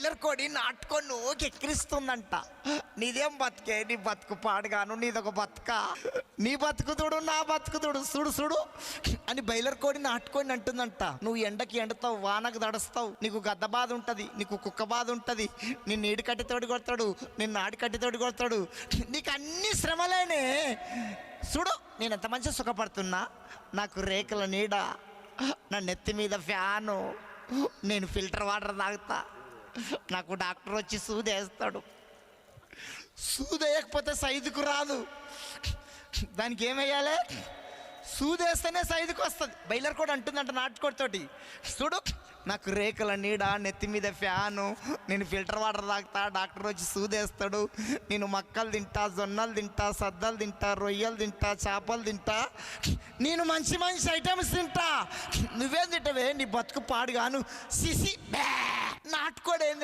బయలర్ కోడి నాటుకొని నువ్వు ఎక్కిరిస్తుందంట. నీదేం బతికే, నీ బతుకు పాడుగాను, నీదొక బతుక, నీ బతుకుతుడు నా బతుకుతుడు, సుడు సుడు అని బయలర్ కోడి నాటుకొని అంటుందంట. నువ్వు ఎండకి ఎండతావు, వానకు దడుస్తావు, నీకు గద్ద బాధ ఉంటుంది, నీకు కుక్క బాధ ఉంటుంది, నిన్ను ఏడు కట్టితోటి కొడతాడు, నిన్ను ఆడి కట్టితోటి కొడతాడు, నీకు అన్ని శ్రమలేనే. చూడు నేను ఎంత మంచిగా సుఖపడుతున్నా, నాకు రేకుల నీడ, నా నెత్తి మీద ఫ్యాను, నేను ఫిల్టర్ వాటర్ తాగుతా, నాకు డాక్టర్ వచ్చి సూదేస్తాడు, సూదేయకపోతే సైదుకు రాదు, దానికి ఏమయ్యాలి, సూదేస్తేనే సైదుకు వస్తుంది. బయలర్ కూడా అంటుందంట నాటుకోడితోటి, చూడు నాకు రేకుల నీడ, నెత్తి మీద ఫ్యాను, నేను ఫిల్టర్ వాటర్ తాగుతా, డాక్టర్ వచ్చి సూదేస్తాడు, నేను మక్కలు తింటా, జొన్నలు తింటా, సద్దలు తింటా, రొయ్యలు తింటా, చేపలు తింటా, నేను మంచి మంచి ఐటమ్స్ తింటా, నువ్వేం తింటావే, నీ బతుకు పాడుగాను సిసి నాటుకోడేంది.